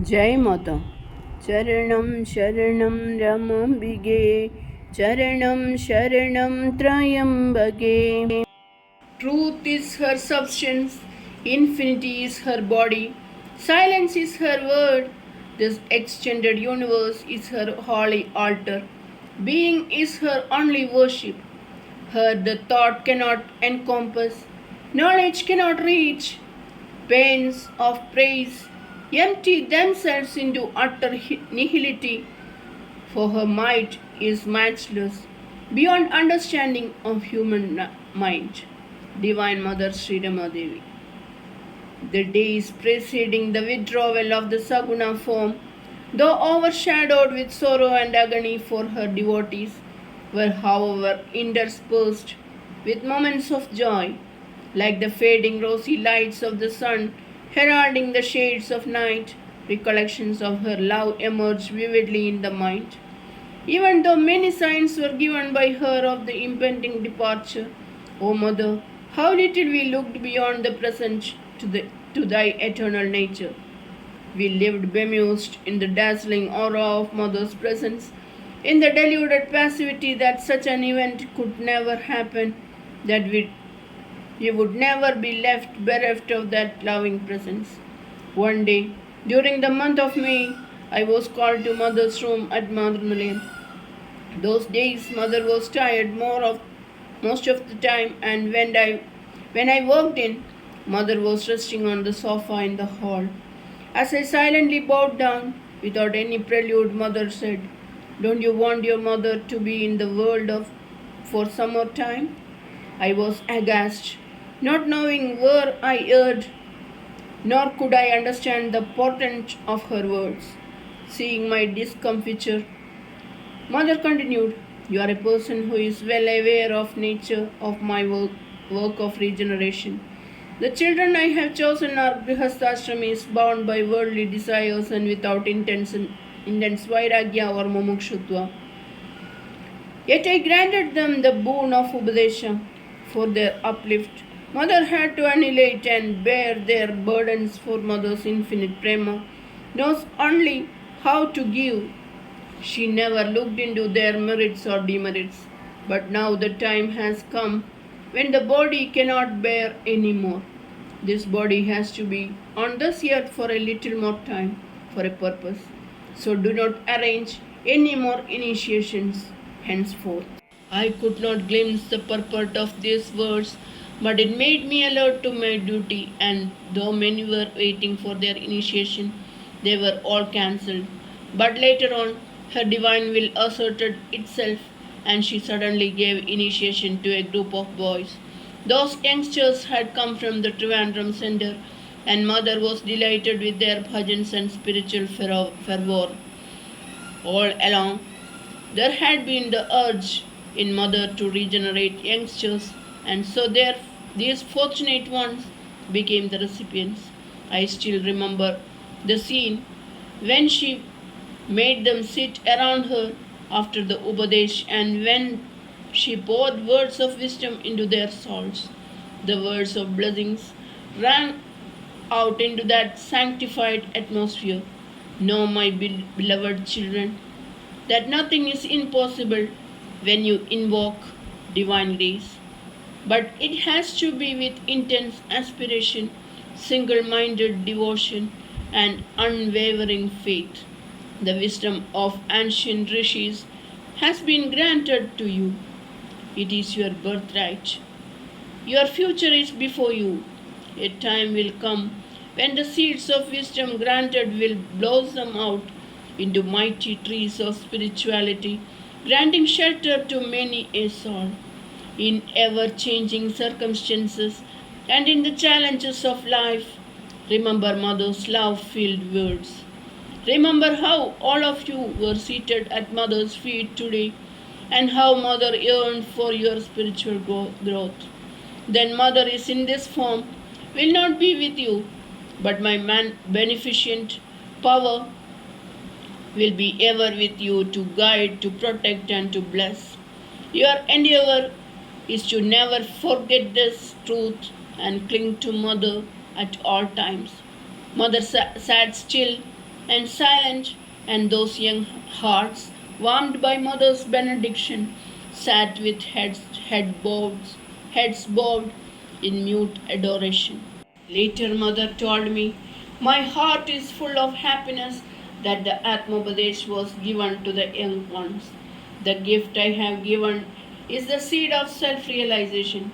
जय माता। चरणं शरणं रमाम्बिगे, चरणं शरणं त्र्यम्बके। Truth is her substance, infinity is her body, silence is her word, this extended universe is her holy altar. Being is her only worship. Her the thought cannot encompass, knowledge cannot reach. Pains of praise empty themselves into utter nihility, for her might is matchless, beyond understanding of human mind. Divine Mother Sree Rama Devi. The days preceding the withdrawal of the Saguna form, though overshadowed with sorrow and agony for her devotees, were however interspersed with moments of joy, like the fading rosy lights of the sun heralding the shades of night. Recollections of her love emerged vividly in the mind. Even though many signs were given by her of the impending departure, O Mother, how little we looked beyond the present to thy eternal nature. We lived bemused in the dazzling aura of Mother's presence, in the deluded passivity that such an event could never happen, that we would never be left bereft of that loving presence. One day, during the month of May, I was called to Mother's room at Madhurnilayam. Those days, Mother was tired most of the time, and when I walked in, Mother was resting on the sofa in the hall. As I silently bowed down, without any prelude, Mother said, "Don't you want your mother to be in the world for some more time?" I was aghast, not knowing where I erred, nor could I understand the portent of her words. Seeing my discomfiture, Mother continued, "You are a person who is well aware of nature of my work of regeneration. The children I have chosen are grihastashramis bound by worldly desires and without intense vairagya or mumukshutva. Yet I granted them the boon of Upadesha for their uplift. Mother had to annihilate and bear their burdens, for Mother's infinite prema knows only how to give. She never looked into their merits or demerits. But now the time has come when the body cannot bear any more. This body has to be on this earth for a little more time, for a purpose. So do not arrange any more initiations henceforth." I could not glimpse the purport of these words, but it made me alert to my duty, and though many were waiting for their initiation, they were all cancelled. But later on, her divine will asserted itself, and she suddenly gave initiation to a group of boys. Those youngsters had come from the Trivandrum center, and Mother was delighted with their bhajans and spiritual fervor. All along, there had been the urge in Mother to regenerate youngsters, and so these fortunate ones became the recipients. I still remember the scene when she made them sit around her after the Upadesh, and when she poured words of wisdom into their souls. The words of blessings rang out into that sanctified atmosphere. Know, my beloved children, that nothing is impossible when you invoke divine grace. But it has to be with intense aspiration, single-minded devotion, and unwavering faith. The wisdom of ancient rishis has been granted to you. It is your birthright. Your future is before you. A time will come when the seeds of wisdom granted will blossom out into mighty trees of spirituality, granting shelter to many a soul. In ever-changing circumstances and in the challenges of life, remember Mother's love-filled words. Remember how all of you were seated at Mother's feet today, and how Mother yearned for your spiritual growth. Then Mother is in this form, will not be with you, but my beneficent power will be ever with you to guide, to protect, and to bless. Your endeavor is to never forget this truth and cling to Mother at all times. Mother sat still and silent, and those young hearts, warmed by mother's benediction, sat with heads bowed in mute adoration. Later, mother told me, my heart is full of happiness that the Atmopadesh was given to the young ones. The gift I have given is the seed of self realization.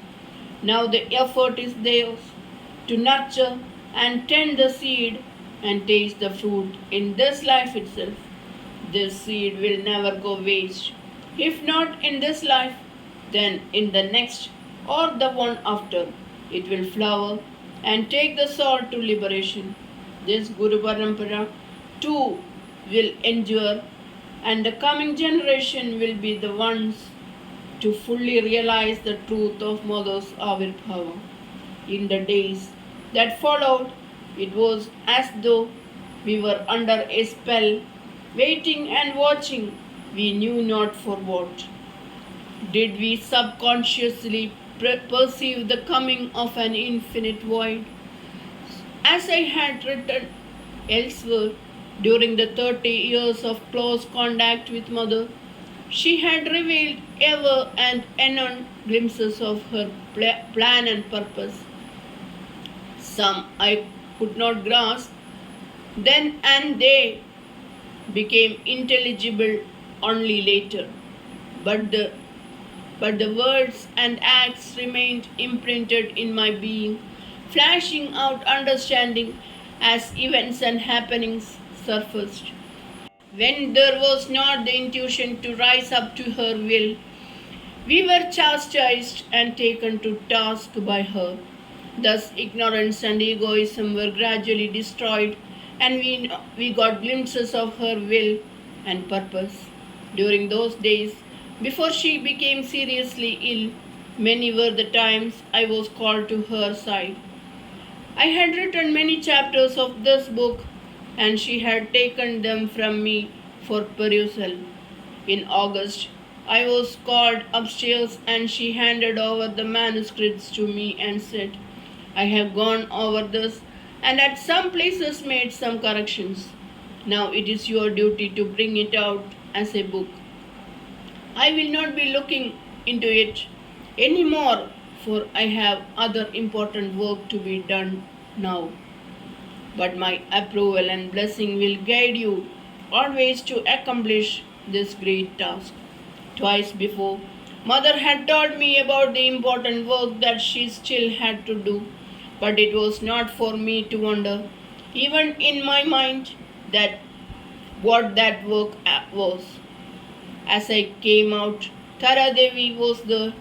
Now the effort is theirs to nurture and tend the seed and taste the fruit in this life itself. This seed will never go waste. If not in this life, then in the next or the one after, it will flower and take the soul to liberation. This Guru Parampara too will endure, and the coming generation will be the ones to fully realize the truth of Mother's Avirbhava. In the days that followed, it was as though we were under a spell, waiting and watching, we knew not for what. Did we subconsciously perceive the coming of an infinite void? As I had written elsewhere, during the 30 years of close contact with Mother, she had revealed ever and anon glimpses of her plan and purpose. Some I could not grasp, then and they became intelligible only later. But the words and acts remained imprinted in my being, flashing out understanding as events and happenings surfaced. When there was not the intuition to rise up to her will, we were chastised and taken to task by her. Thus, ignorance and egoism were gradually destroyed, and we got glimpses of her will and purpose. During those days, before she became seriously ill, many were the times I was called to her side. I had written many chapters of this book, and she had taken them from me for perusal. In August, I was called upstairs, and she handed over the manuscripts to me and said, I have gone over this and at some places made some corrections. Now it is your duty to bring it out as a book. I will not be looking into it any more, for I have other important work to be done now. But my approval and blessing will guide you always to accomplish this great task. Twice before, Mother had told me about the important work that she still had to do, but it was not for me to wonder, even in my mind, that what that work was. As I came out, Tara Devi was there,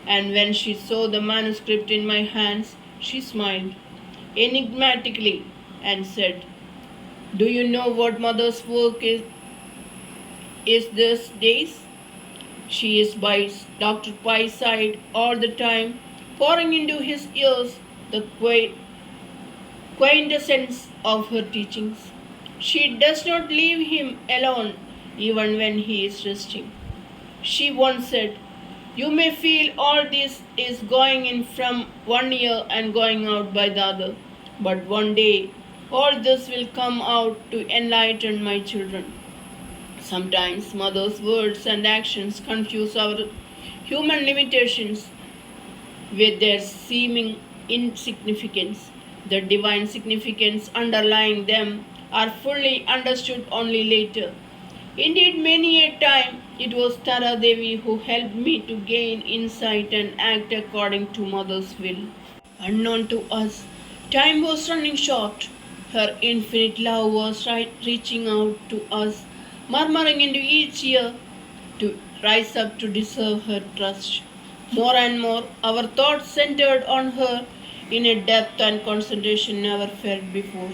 and when she saw the manuscript in my hands, she smiled enigmatically and said, Do you know what Mother's work is these days? She is by Dr. Pai's side all the time, pouring into his ears the quintessence of her teachings. She does not leave him alone even when he is resting. She once said, You may feel all this is going in from one ear and going out by the other, but one day all this will come out to enlighten my children. Sometimes Mother's words and actions confuse our human limitations with their seeming insignificance. The divine significance underlying them are fully understood only later. Indeed, many a time it was Tara Devi who helped me to gain insight and act according to Mother's will. Unknown to us, time was running short. Her infinite love was reaching out to us, murmuring into each ear to rise up to deserve her trust. More and more, our thoughts centered on her in a depth and concentration never felt before.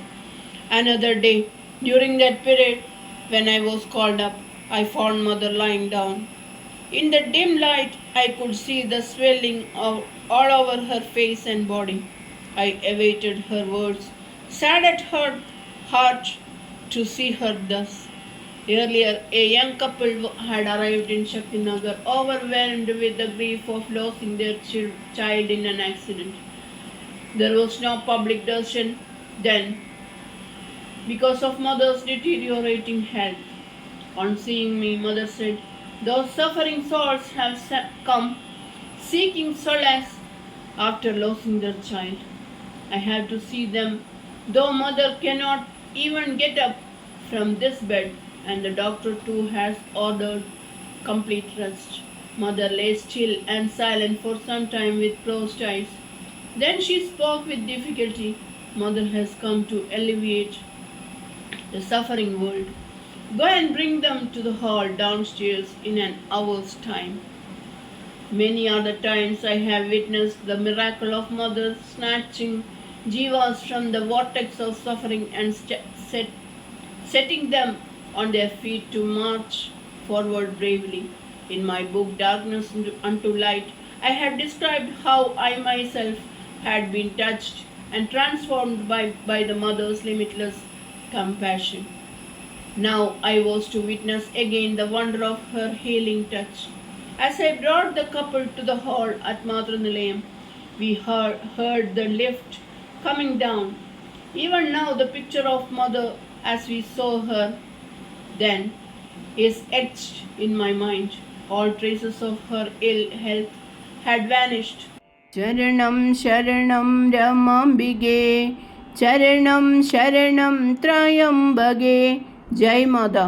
Another day, during that period, when I was called up, I found Mother lying down. In the dim light, I could see the swelling all over her face and body. I awaited her words, sad at her heart to see her thus. Earlier, a young couple had arrived in Shaktinagar, overwhelmed with the grief of losing their child in an accident. There was no public darshan then, because of mother's deteriorating health. On seeing me, mother said, "Those suffering souls have come seeking solace after losing their child. I have to see them, though mother cannot even get up from this bed, and the doctor too has ordered complete rest." Mother lay still and silent for some time with closed eyes. Then she spoke with difficulty. "Mother has come to alleviate the suffering world. Go and bring them to the hall downstairs in an hour's time." Many are the times I have witnessed the miracle of Mother snatching jivas from the vortex of suffering and setting them on their feet to march forward bravely. In my book Darkness unto Light, I have described how I myself had been touched and transformed by the Mother's limitless compassion. Now I was to witness again the wonder of her healing touch. As I brought the couple to the hall at Matranilayam, we heard the lift coming down. Even now the picture of Mother as we saw her then is etched in my mind. All traces of her ill health had vanished. Charanam Sharanam Ramambige, Charanam Sharanam Trayambage. Jai Mother.